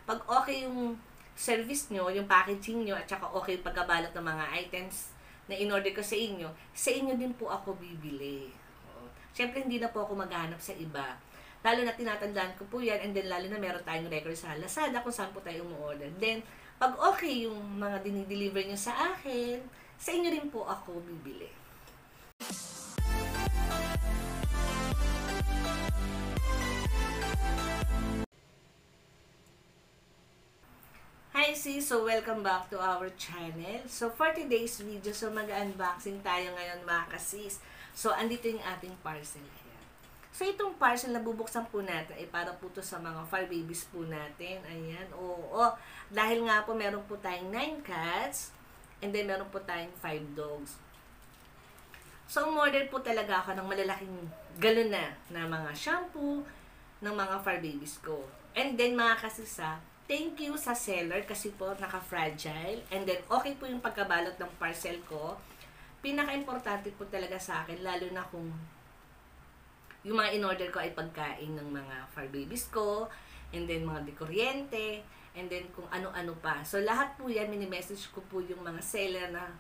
pag okay yung service nyo, yung packaging nyo, at saka okay yung pagkabalot ng mga items na in-order ko sa inyo din po ako bibili. Siyempre, hindi na po ako maghahanap sa iba. Lalo na tinatandaan ko po yan, and then lalo na meron tayong record sa Lazada kung saan po tayo umu-order. Then, pag okay yung mga dinideliver nyo sa akin, sa inyo rin po ako bibili. Hi sis! So, welcome back to our channel. So, for today's video, so mag-unboxing tayo ngayon mga kasis. So, andito yung ating parcel. Ayan. So, itong parcel na bubuksan po natin ay para po to sa mga fur babies po natin. Ayan. Oo. Dahil nga po, meron po tayong 9 cats and then meron po tayong 5 dogs. So, umorder po talaga ako ng malalaking galon na mga shampoo ng mga fur babies ko. And then, mga kasisa, thank you sa seller kasi po naka-fragile. And then, okay po yung pagkabalot ng parcel ko. Pinaka-importante po talaga sa akin, lalo na kung yung mga in-order ko ay pagkain ng mga fur babies ko, and then mga dekuryente, and then kung ano-ano pa. So, lahat po yan, mini-message ko po yung mga seller na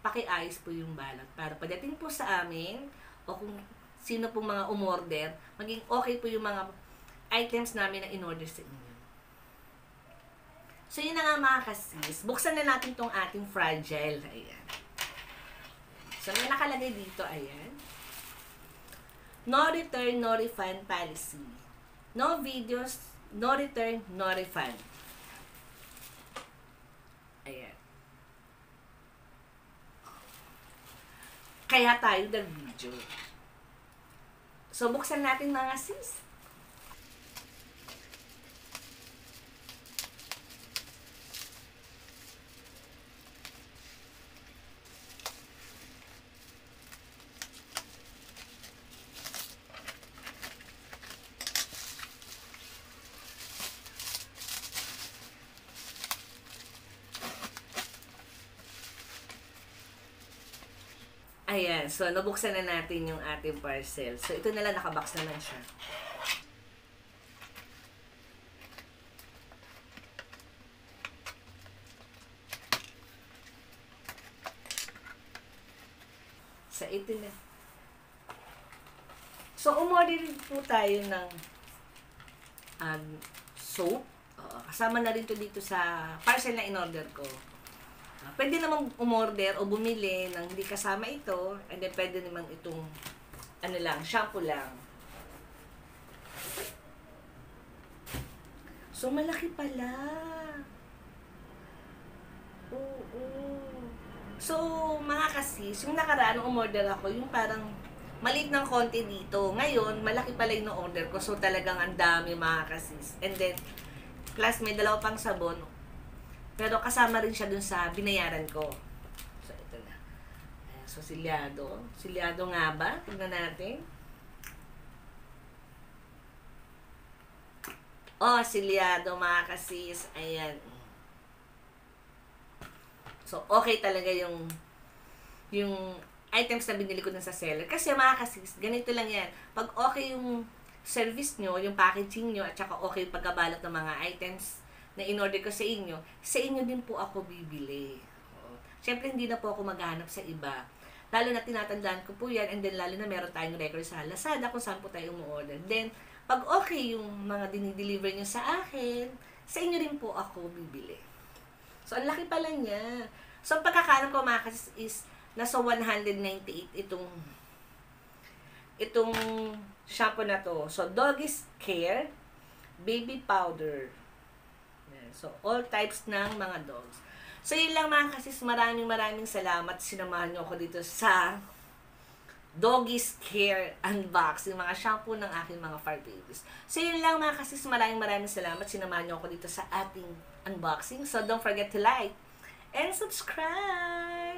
pakiayos po yung balot. Para pagdating po sa amin, o kung sino pong mga umorder, maging okay po yung mga items namin na in-order sa inyo. So, yun na nga mga kasis. Buksan na natin tong ating fragile. Ayan. So, may nakalagay dito. Ayan. No return, no refund policy. No videos, no return, no refund. Ayan. Kaya tayo nag-video. So, buksan natin mga sis. Ayan, so nabuksan na natin yung ating parcel. So ito na lang, nakabox naman siya. So ito na. So umorder po tayo ng soap. Kasama na rin to dito sa parcel na in-order ko. Pwede namang umorder o bumili ng hindi kasama ito, and then pwede naman itong shampoo lang. So, malaki pala. Oo. So, mga kasis, yung nakaraan umorder ako, yung parang maliit ng konti dito. Ngayon, malaki pala yung order ko. So, talagang ang dami mga kasis. And then, plus may dalawa pang sabon. Pero kasama rin siya dun sa binayaran ko. So, ito na. So, silyado. Silyado nga ba? Tignan natin. Silyado mga kasis. Ayan. So, okay talaga yung items na binili ko dun sa seller. Kasi mga kasis, ganito lang yan. Pag okay yung service nyo, yung packaging nyo, at saka okay yung pagkabalot ng mga items na in-order ko sa inyo din po ako bibili. Siyempre, hindi na po ako maghahanap sa iba. Lalo na tinatandaan ko po yan, and then lalo na meron tayong record sa Lazada kung saan po tayo umu-order. Then, pag okay yung mga dinideliver nyo sa akin, sa inyo rin po ako bibili. So, ang laki pala niya. So, ang pagkakaano ko mga kasis is nasa 198 itong shampoo na to. So, Doggy's Care Baby Powder. So, all types ng mga dogs. So, yun lang mga kasis. Maraming salamat. Sinamahan nyo ako dito sa Doggy's Care Unboxing. Mga shampoo ng aking mga fur babies. So, yun lang mga kasis. Maraming salamat. Sinamahan nyo ako dito sa ating unboxing. So, don't forget to like and subscribe.